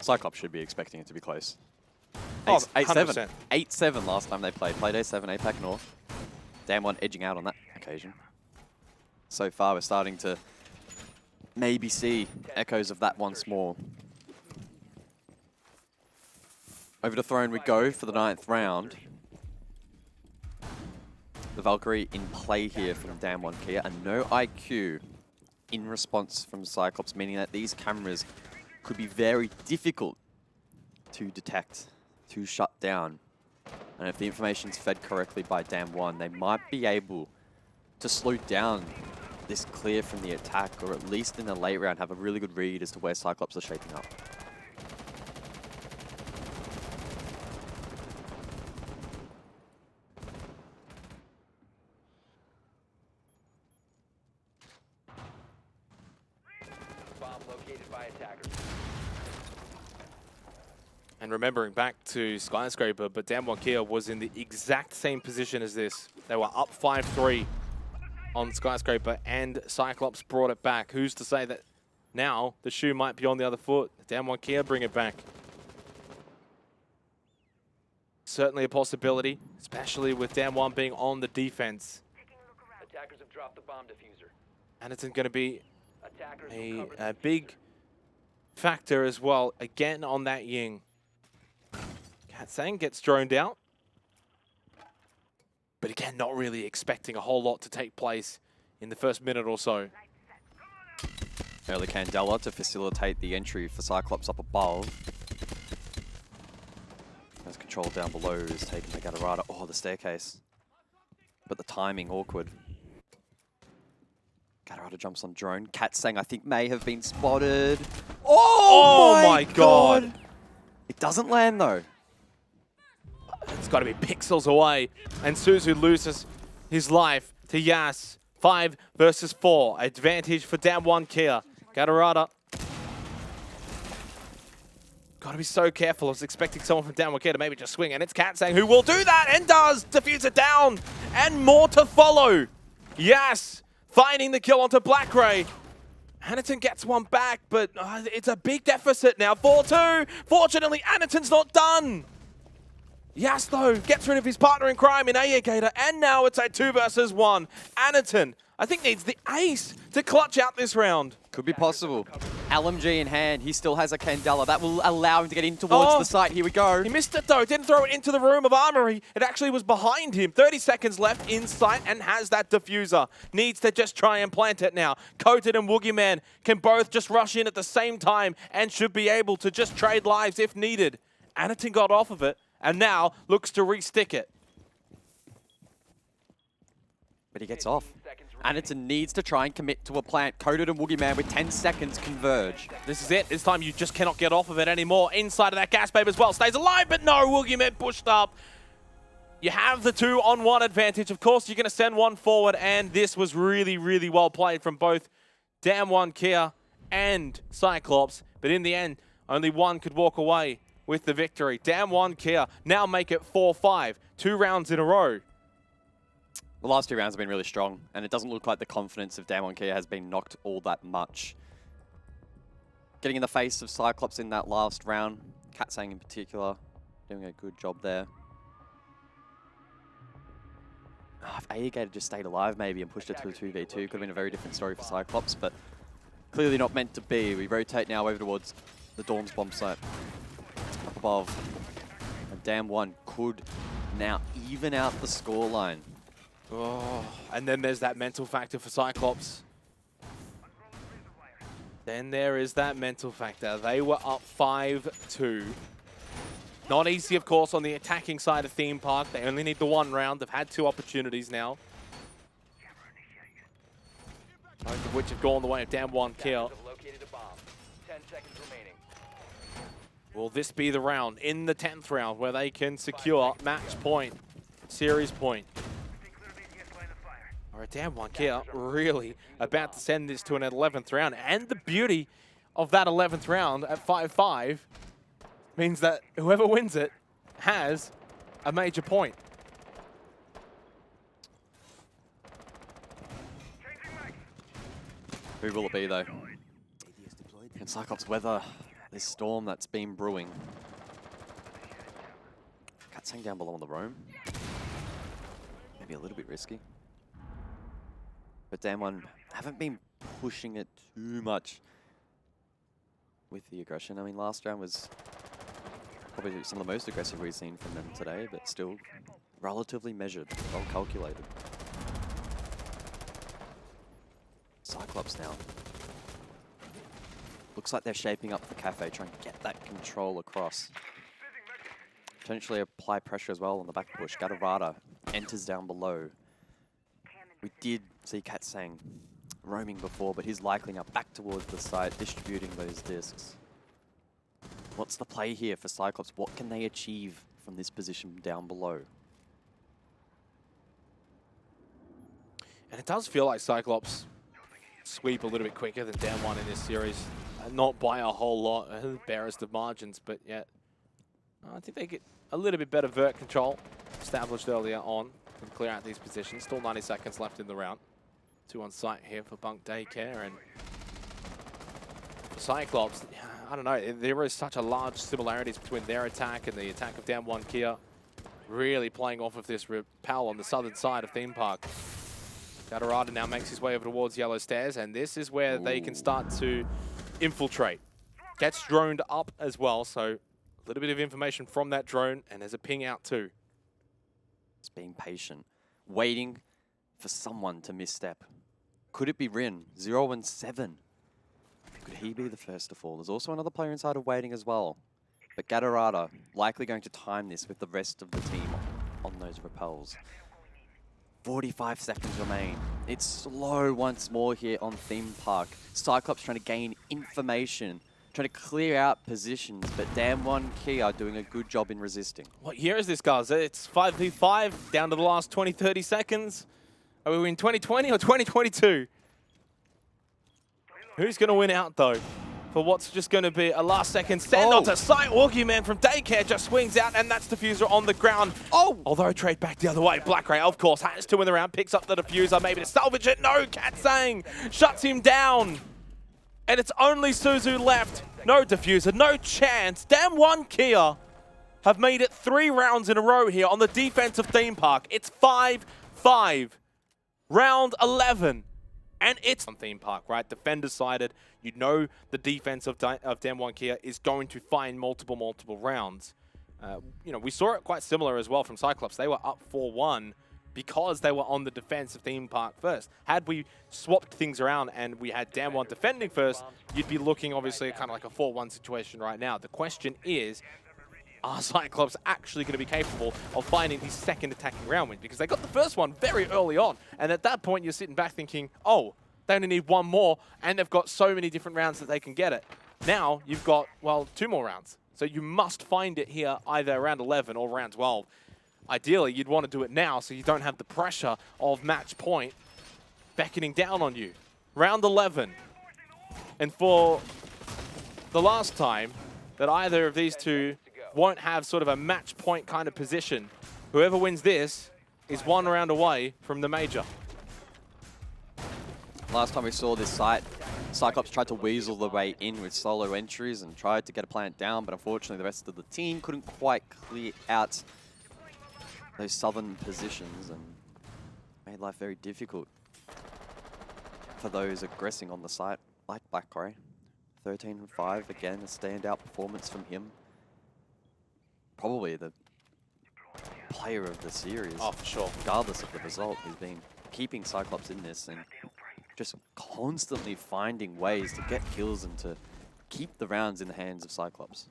CYCLOPS should be expecting it to be close. Oh, 8-7. 8-7 last time they played. Played A7, APAC North. DAMWON edging out on that occasion. So far, we're starting to maybe see echoes of that once more. Over to Throne we go for the 9th round. The Valkyrie in play here from DAMWON Kia, and no IQ in response from CYCLOPS, meaning that these cameras could be very difficult to detect, to shut down. And if the information's fed correctly by DAMWON, they might be able to slow down this clear from the attack, or at least in the late round have a really good read as to where CYCLOPS are shaping up. Bomb located by attackers. And remembering back to Skyscraper, but DAMWON Kia was in the exact same position as this. They were up 5-3 on Skyscraper, and CYCLOPS brought it back. Who's to say that now the shoe might be on the other foot? DAMWON Kia bring it back. Certainly a possibility, especially with DAMWON being on the defense. Attackers have dropped the bomb diffuser. And it's going to be Attackers will cover a the big diffuser. factor as well, again on that Ying. Katsang gets droned out. But again, not really expecting a whole lot to take place in the first minute or so. Early Candela to facilitate the entry for CYCLOPS up above. As control down below is taken by Gatorada. Oh, the staircase. But the timing awkward. Gatorada jumps on drone. Katsang, I think, may have been spotted. Oh my god! It doesn't land though. It's got to be pixels away. And Suzu loses his life to Yas. 5 versus 4. Advantage for DAMWON Kia. Gatorada. Got to be so careful. I was expecting someone from DAMWON Kia to maybe just swing. And it's Katsang who will do that and does. Defuse it down. And more to follow. Yas finding the kill onto Black Ray. Aniton gets one back, but it's a big deficit now. 4-2. Fortunately, Aniton's not done. Yas, though, gets rid of his partner in crime in Gator, and now it's a 2 versus 1. Aniton, I think, needs the ace to clutch out this round. Could be possible. LMG in hand. He still has a Candela. That will allow him to get in towards the site. Here we go. He missed it, though. Didn't throw it into the room of Armory. It actually was behind him. 30 seconds left in sight and has that diffuser. Needs to just try and plant it now. Coated and Woogieman can both just rush in at the same time and should be able to just trade lives if needed. Aniton got off of it and now looks to re-stick it. But he gets off. Aniton needs to try and commit to a plant. Coated and Woogieman with 10 seconds converge. This is it. This time you just cannot get off of it anymore. Inside of that gas babe as well. Stays alive, but no, Woogieman pushed up. You have the 2-on-1 advantage. Of course, you're going to send one forward, and this was really, really well played from both DAMWON Kia and CYCLOPS. But in the end, only one could walk away with the victory. DAMWON Kia now make it 4-5. 2 rounds in a row. The last 2 rounds have been really strong, and it doesn't look like the confidence of DAMWON Kia has been knocked all that much. Getting in the face of CYCLOPS in that last round, Katsang in particular, doing a good job there. If Gator just stayed alive maybe and pushed it to a 2v2, could have been a very different story for CYCLOPS, but clearly not meant to be. We rotate now over towards the Dorm's bomb site up above. And DAMWON could now even out the scoreline. Oh, and then there's that mental factor for CYCLOPS. Then there is that mental factor. They were up 5-2. Not easy, of course, on the attacking side of Theme Park. They only need the one round. They've had 2 opportunities now, both of which have gone the way of DAMWON kill. Located a bomb. 10 seconds remaining. Will this be the round in the 10th round where they can secure match point, series point? Or a DAMWON kill really about to send this to an 11th round. And the beauty of that 11th round at 5-5 means that whoever wins it has a major point. Who will it be, though? Can CYCLOPS weather this storm that's been brewing? Katsang down below on the roam. Maybe a little bit risky. But DAMWON haven't been pushing it too much with the aggression. I mean, last round was probably some of the most aggressive we've seen from them today, but still relatively measured, well calculated. CYCLOPS now. Looks like they're shaping up for Cafe, trying to get that control across. Potentially apply pressure as well on the back push. Gatorada enters down below. We did see Katsang roaming before, but he's likely now back towards the site, distributing those discs. What's the play here for CYCLOPS? What can they achieve from this position down below? And it does feel like CYCLOPS sweep a little bit quicker than DAMWON in this series. Not by a whole lot, barest of margins, but yet I think they get a little bit better vert control established earlier on and clear out these positions. Still 90 seconds left in the round. 2 on site here for Bunk Daycare, and for CYCLOPS, I don't know, there is such a large similarities between their attack and the attack of DAMWON Kia. Really playing off of this repel on the southern side of Theme Park. Gatorada now makes his way over towards Yellow Stairs, and this is where they can start to infiltrate. Gets droned up as well, so a little bit of information from that drone, and there's a ping out too. It's being patient, waiting for someone to misstep. Could it be Rin? 0-7. Could he be the first to fall? There's also another player inside of waiting as well. But Gatorada likely going to time this with the rest of the team on those repels. 45 seconds remain. It's slow once more here on Theme Park. CYCLOPS trying to gain information, trying to clear out positions, but DAMWON Kia are doing a good job in resisting. What year is this, guys? It's 5v5, down to the last 20, 30 seconds. Are we in 2020 or 2022? Who's going to win out, though, for what's just going to be a last-second send onto site? Walkie Man from Daycare just swings out, and that's Diffuser on the ground. Oh! Although trade back the other way. Black Ray, of course, has 2 in the round, picks up the Diffuser, maybe to salvage it. No, Katsang shuts him down. And it's only Suzu left. No Diffuser, no chance. DAMWON Kia have made it 3 rounds in a row here on the defense of Theme Park. It's 5-5. Round 11. And it's on Theme Park, right? Defender-sided. You know the defense of DAMWON Kia is going to find multiple rounds. You know, we saw it quite similar as well from CYCLOPS. They were up 4-1 because they were on the defense of Theme Park first. Had we swapped things around and we had DAMWON defending first, you'd be looking obviously kind of like a 4-1 situation right now. The question is, are CYCLOPS actually going to be capable of finding the second attacking round win? Because they got the first one very early on, and at that point you're sitting back thinking, oh, they only need 1 more, and they've got so many different rounds that they can get it. Now you've got, well, 2 more rounds. So you must find it here either round 11 or round 12. Ideally, you'd want to do it now so you don't have the pressure of match point beckoning down on you. Round 11. And for the last time that either of these two won't have sort of a match point kind of position, whoever wins this is 1 round away from the major. Last time we saw this site, CYCLOPS tried to weasel the way in with solo entries and tried to get a plant down, but unfortunately the rest of the team couldn't quite clear out those southern positions and made life very difficult for those aggressing on the site, like Black Ray. 13-5, again, a standout performance from him. Probably the player of the series. Oh, for sure. Regardless of the result, he's been keeping CYCLOPS in this, and just constantly finding ways to get kills and to keep the rounds in the hands of Cyclops.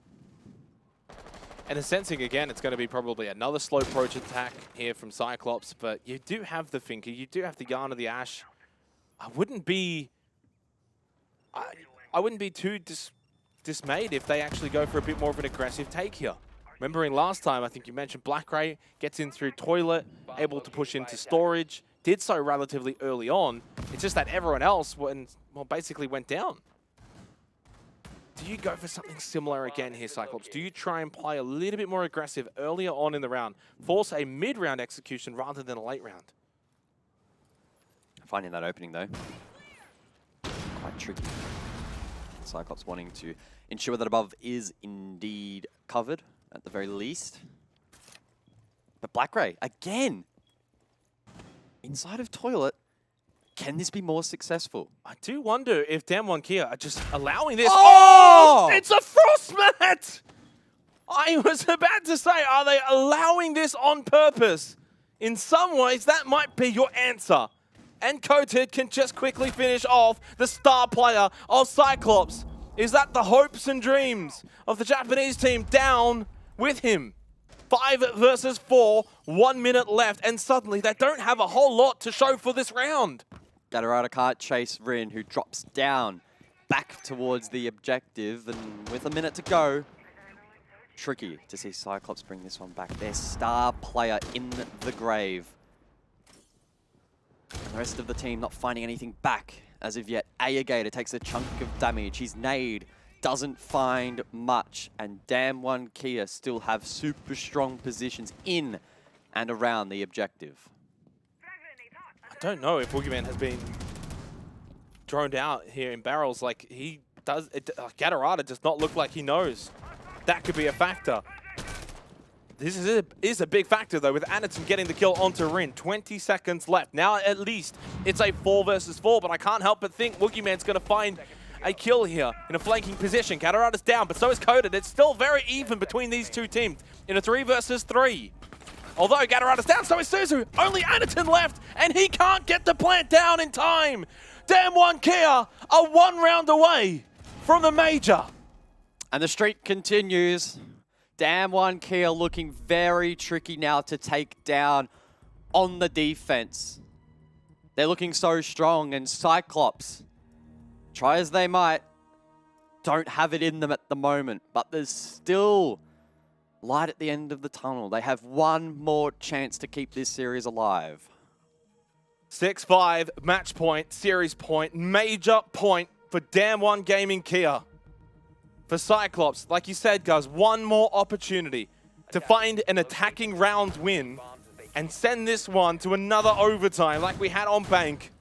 And in sensing again, it's going to be probably another slow approach attack here from Cyclops, but you do have the Finker, you do have the Yarn of the Ash. I wouldn't be too dismayed if they actually go for a bit more of an aggressive take here. Remembering last time, I think you mentioned Black Ray gets in through toilet, able to push into storage, did so relatively early on. It's just that everyone else basically went down. Do you go for something similar again here, Cyclops? Do you try and play a little bit more aggressive earlier on in the round, force a mid-round execution rather than a late round? Finding that opening though, quite tricky. Cyclops wanting to ensure that above is indeed covered at the very least. But Black Ray, again, inside of toilet. Can this be more successful? I do wonder if DAMWON Kia are just allowing this. Oh! It's a Frostmat! I was about to say, are they allowing this on purpose? In some ways, that might be your answer. And Coated can just quickly finish off the star player of Cyclops. Is that the hopes and dreams of the Japanese team down with him? 5 versus 4, 1 minute left, and suddenly they don't have a whole lot to show for this round. Gatorada can't chase Rin, who drops down back towards the objective, and with a minute to go, tricky to see Cyclops bring this one back. Their star player in the grave. And the rest of the team not finding anything back as of yet. Gator takes a chunk of damage. His nade doesn't find much, and DAMWON Kia still have super strong positions in and around the objective. I don't know if Boogeyman has been droned out here in barrels like he does. Gatorada does not look like he knows. That could be a factor. This is a big factor, though, with Anderton getting the kill onto Rin. 20 seconds left. Now, at least, it's a 4 versus 4, but I can't help but think Boogeyman's going to find a kill here in a flanking position. Gatorada's down, but so is Coded. It's still very even between these two teams in a 3 versus 3. Although Gatorada's down, so is Suzu. Only Anderton left, and he can't get the plant down in time. DAMWON Kia are 1 round away from the major. And the streak continues. DAMWON Kia looking very tricky now to take down on the defense. They're looking so strong, and Cyclops, try as they might, don't have it in them at the moment. But there's still light at the end of the tunnel. They have 1 more chance to keep this series alive. 6-5, match point, series point, major point for DAMWON Gaming Kia. For Cyclops, like you said, guys, 1 more opportunity to find an attacking round win and send this one to another overtime like we had on Bank.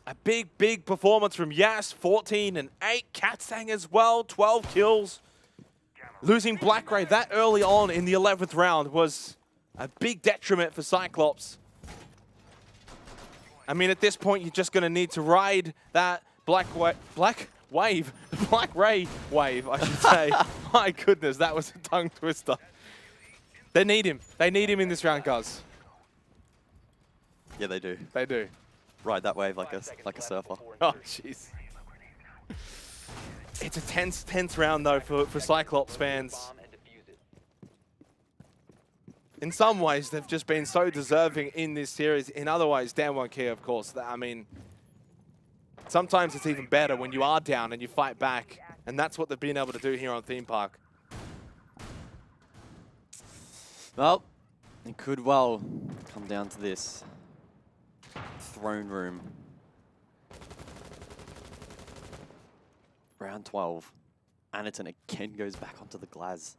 A big, big performance from Yas, 14 and 8. Katsang as well, 12 kills. Losing Black Ray that early on in the 11th round was a big detriment for Cyclops. I mean, at this point, you're just going to need to ride that Black Ray wave, I should say. My goodness, that was a tongue twister. They need him. They need him in this round, guys. Yeah, they do. They do. Ride that wave like a surfer. Oh, jeez. It's a tense round, though, for Cyclops fans. In some ways, they've just been so deserving in this series. In other ways, DAMWON Kia, of course. I mean, sometimes it's even better when you are down and you fight back. And that's what they've been able to do here on Theme Park. Well, it could well come down to this. Throne room. Round 12. Anderton again goes back onto the Glaz.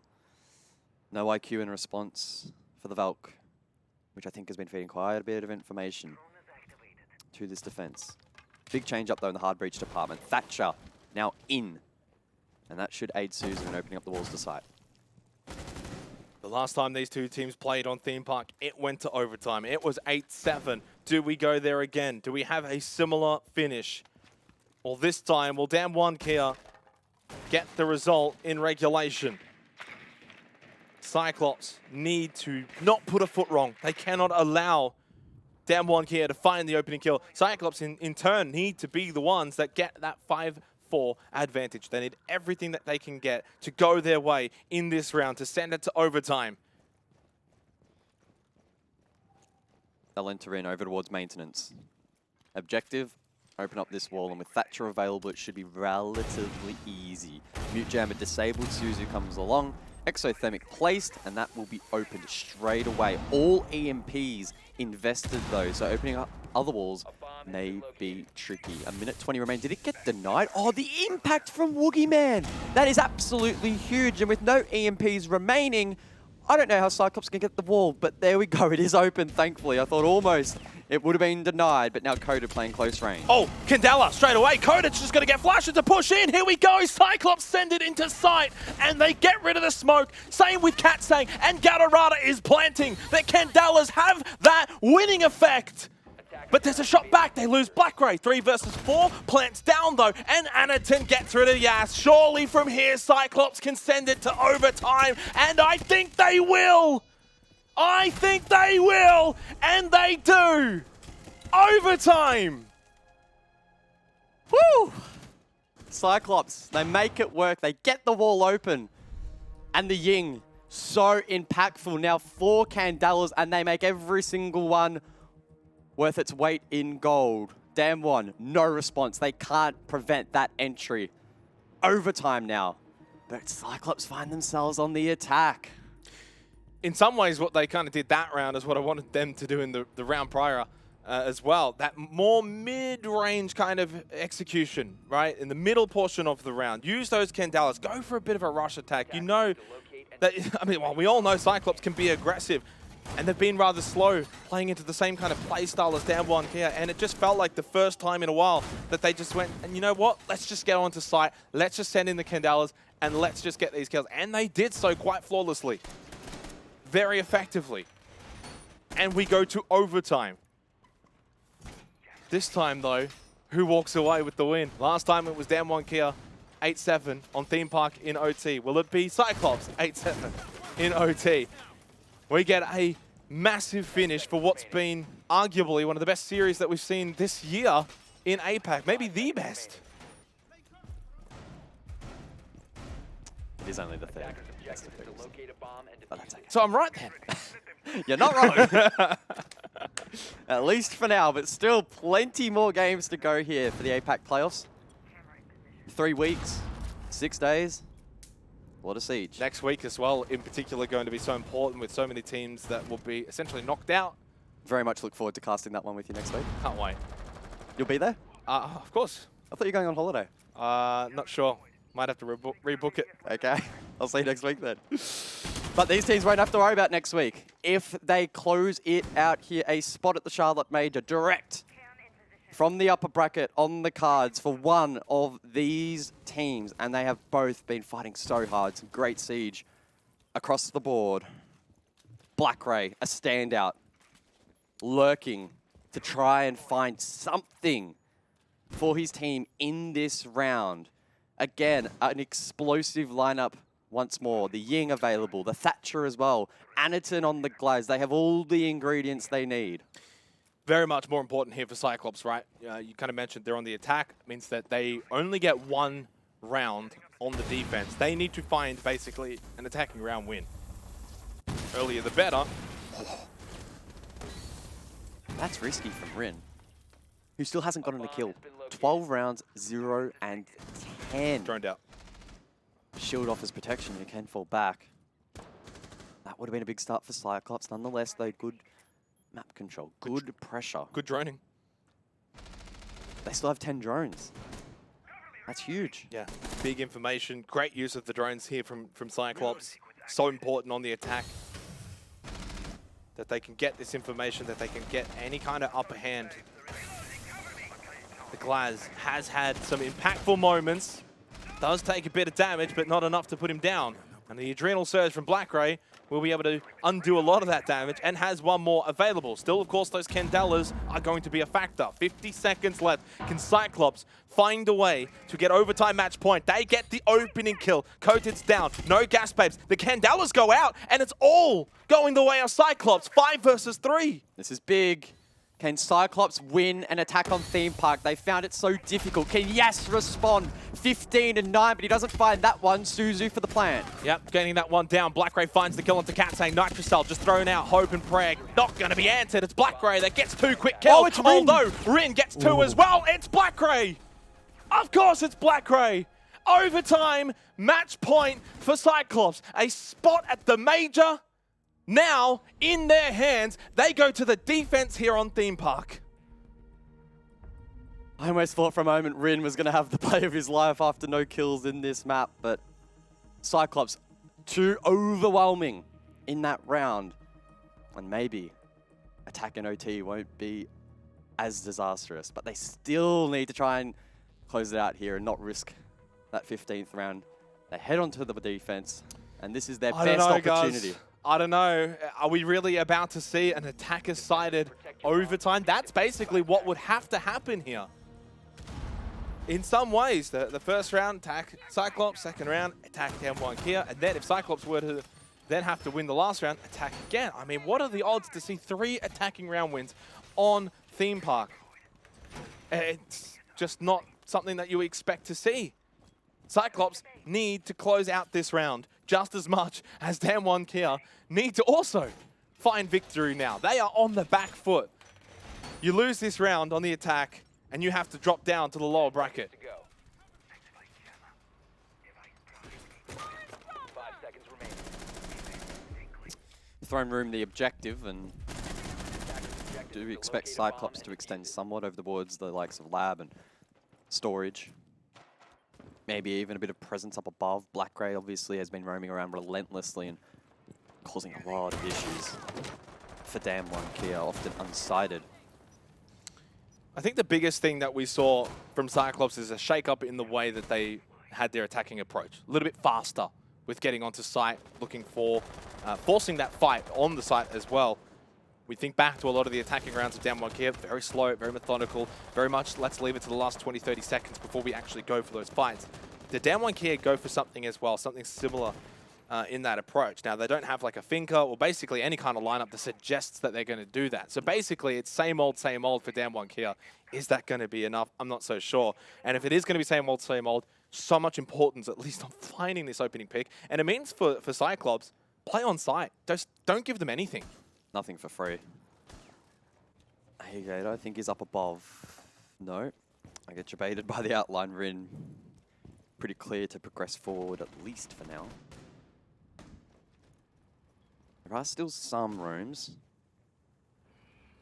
No IQ in response for the Valk, which I think has been feeding quite a bit of information to this defense. Big change up though in the hard breach department. Thatcher now in, and that should aid Suzu in opening up the walls to sight. The last time these two teams played on Theme Park, it went to overtime. It was 8-7. Do we go there again? Do we have a similar finish? Well, this time, will DAMWON Kia get the result in regulation? Cyclops need to not put a foot wrong. They cannot allow DAMWON here to find the opening kill. Cyclops in turn need to be the ones that get that 5-4 advantage. They need everything that they can get to go their way in this round, to send it to overtime. They'll enter in over towards maintenance. Objective, open up this wall, and with Thatcher available, it should be relatively easy. Mute Jammer disabled, Suzu comes along, Exothermic placed, and that will be opened straight away. All EMPs invested though, so opening up other walls may be tricky. A minute 20 remains. Did it get denied? Oh, the impact from Woogie Man! That is absolutely huge, and with no EMPs remaining, I don't know how Cyclops can get the wall, but there we go. It is open, thankfully. I thought almost it would have been denied, but now Coda playing close range. Oh, Candela straight away. Coda's just going to get flashed to push in. Here we go. Cyclops send it into sight, and they get rid of the smoke. Same with Katsang, and Gatorada is planting. The Candelas have that winning effect. But there's a shot back. They lose Black Ray. 3 versus 4. Plants down, though. And Anaton gets rid of Yas. Surely from here, Cyclops can send it to overtime. And I think they will. I think they will. And they do. Overtime. Woo! Cyclops, they make it work. They get the wall open. And the Ying, so impactful. Now 4 Candelas, and they make every single one worth its weight in gold. DAMWON, no response. They can't prevent that entry. Overtime now. But Cyclops find themselves on the attack. In some ways, what they kind of did that round is what I wanted them to do in the round prior as well. That more mid-range kind of execution, right? In the middle portion of the round. Use those Candelas. Go for a bit of a rush attack. You know that, I mean, well, we all know Cyclops can be aggressive. And they've been rather slow, playing into the same kind of play style as DAMWON here. And it just felt like the first time in a while that they just went, and you know what? Let's just get onto site. Let's just send in the Candelas, and let's just get these kills. And they did so quite flawlessly. Very effectively. And we go to overtime. This time, though, who walks away with the win? Last time it was DAMWON Kia, 8-7 on Theme Park in OT. Will it be Cyclops, 8-7 in OT? We get a massive finish for what's been arguably one of the best series that we've seen this year in APAC. Maybe the best. It is only the third. That's the first. But that's okay. So I'm right then. You're not wrong. At least for now, but still plenty more games to go here for the APAC playoffs. 3 weeks, 6 days. What a siege. Next week as well, in particular, going to be so important with so many teams that will be essentially knocked out. Very much look forward to casting that one with you next week. Can't wait. You'll be there? Of course. I thought you were going on holiday. Not sure. Might have to rebook it. Okay. I'll see you next week then. But these teams won't have to worry about next week. If they close it out here, a spot at the Charlotte Major, direct from the upper bracket on the cards for one of these teams, and they have both been fighting so hard. Some great siege across the board. Black Ray, a standout, lurking to try and find something for his team in this round. Again, an explosive lineup once more. The Ying available, the Thatcher as well, Anaton on the glass. They have all the ingredients they need. Very much more important here for Cyclops, right? You kind of mentioned they're on the attack. It means that they only get 1 round on the defense. They need to find, basically, an attacking round win. Earlier the better. That's risky from Rin, who still hasn't gotten a kill. 12 rounds, 0 and 10. Droned out. Shield offers protection, you can fall back. That would have been a big start for Cyclops. Nonetheless, though, good map control, good pressure. Good droning. They still have 10 drones. That's huge. Yeah, big information. Great use of the drones here from Cyclops. So important on the attack. That they can get this information, that they can get any kind of upper hand. The Glaz has had some impactful moments. Does take a bit of damage, but not enough to put him down. And the Adrenal Surge from Black Ray will be able to undo a lot of that damage and has 1 more available. Still, of course, those Candelas are going to be a factor. 50 seconds left. Can Cyclops find a way to get overtime match point? They get the opening kill. Kotid's down. No gas babes. The Candelas go out, and it's all going the way of Cyclops. 5 versus 3. This is big. Can Cyclops win an attack on Theme Park? They found it so difficult. Can Yas respond? 15 and 9, but he doesn't find that one. Suzu for the plant. Yep, getting that one down. Blackray finds the kill onto Cat, saying Nitrocell just thrown out. Hope and Preg not going to be answered. It's Blackray that gets 2 quick kills. Oh, it's Rin. Although Rin gets 2 as well. It's Blackray. Of course it's Blackray. Overtime, match point for Cyclops. A spot at the major. Now, in their hands, they go to the defense here on Theme Park. I almost thought for a moment Rin was going to have the play of his life after no kills in this map, but Cyclops too overwhelming in that round. And maybe attack and OT won't be as disastrous, but they still need to try and close it out here and not risk that 15th round. They head on to the defense, and this is their best opportunity. Guys. I don't know. Are we really about to see an attacker-sided overtime? That's basically what would have to happen here. In some ways, the first round, attack Cyclops. Second round, attack DAMWON Kia. And then if Cyclops were to then have to win the last round, attack again. I mean, what are the odds to see 3 attacking round wins on Theme Park? It's just not something that you expect to see. Cyclops need to close out this round just as much as DAMWON Kia need to also find victory now. They are on the back foot. You lose this round on the attack, and you have to drop down to the lower bracket. 5 seconds remaining. Throne Room the objective, and do we expect Cyclops to extend somewhat over the boards, the likes of Lab and Storage? Maybe even a bit of presence up above. Blackray obviously has been roaming around relentlessly and causing a lot of issues for DAMWON Kia, often unsighted. I think the biggest thing that we saw from Cyclops is a shake-up in the way that they had their attacking approach. A little bit faster with getting onto site, looking for, forcing that fight on the site as well. We think back to a lot of the attacking rounds of DAMWON Kia, very slow, very methodical, very much let's leave it to the last 20, 30 seconds before we actually go for those fights. The DAMWON Kia go for something as well, something similar in that approach. Now, they don't have like a thinker or basically any kind of lineup that suggests that they're going to do that. So basically, it's same old for DAMWON Kia. Is that going to be enough? I'm not so sure. And if it is going to be same old, so much importance at least on finding this opening pick. And it means for Cyclops, play on site. Just don't give them anything. Nothing for free. Gator, I think, is up above. No. I get debated by the outline. Rin pretty clear to progress forward, at least for now. There are still some rooms.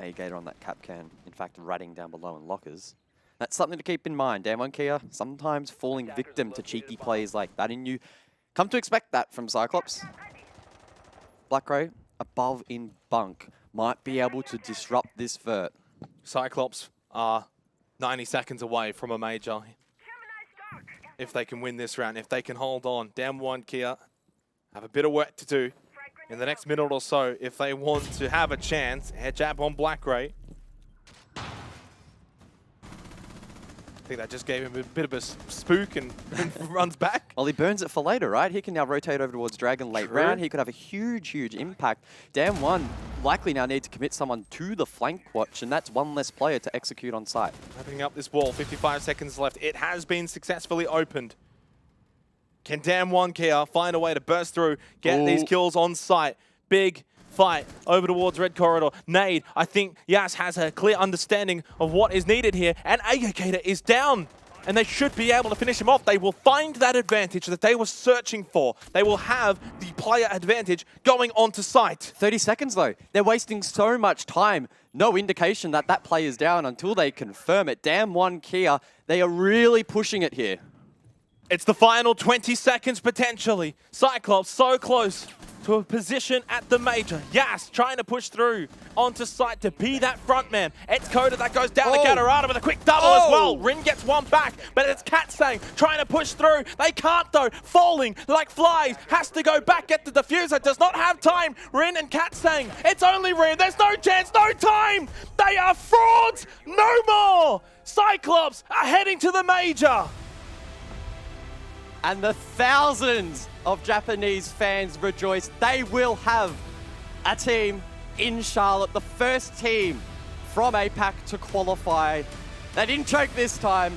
Gator on that cap can, in fact, ratting down below in lockers. That's something to keep in mind. DAMWON Kia sometimes falling victim to cheeky plays like that, and you come to expect that from Cyclops. Blackray, above in bunk, might be able to disrupt this vert. Cyclops are 90 seconds away from a major. If they can win this round, if they can hold on, DAMWON Kia have a bit of work to do in the next minute or so if they want to have a chance. Head jab on Blackray. I think that just gave him a bit of a spook and runs back. Well, he burns it for later, right? He can now rotate over towards Dragon late round. He could have a huge, huge impact. DAMWON likely now need to commit someone to the flank watch, and that's one less player to execute on site. Opening up this wall, 55 seconds left. It has been successfully opened. Can DAMWON Kia find a way to burst through, get these kills on site? Big fight over towards red corridor. Nade, I think Yas has a clear understanding of what is needed here, and APAC is down, and they should be able to finish him off. They will find that advantage that they were searching for. They will have the player advantage going onto site. 30 seconds though. They're wasting so much time. No indication that that play is down until they confirm it. DAMWON Kia, they are really pushing it here. It's the final 20 seconds potentially. Cyclops so close to a position at the major. Yas trying to push through onto site to be that front man. It's Coda that goes down to Gatorada with a quick double as well. Rin gets one back, but it's Katsang trying to push through. They can't though, falling like flies. Has to go back, get the diffuser, does not have time. Rin and Katsang, it's only Rin. There's no chance, no time. They are frauds, no more. Cyclops are heading to the major. And the thousands of Japanese fans rejoice. They will have a team in Charlotte, the first team from APAC to qualify. They didn't choke this time.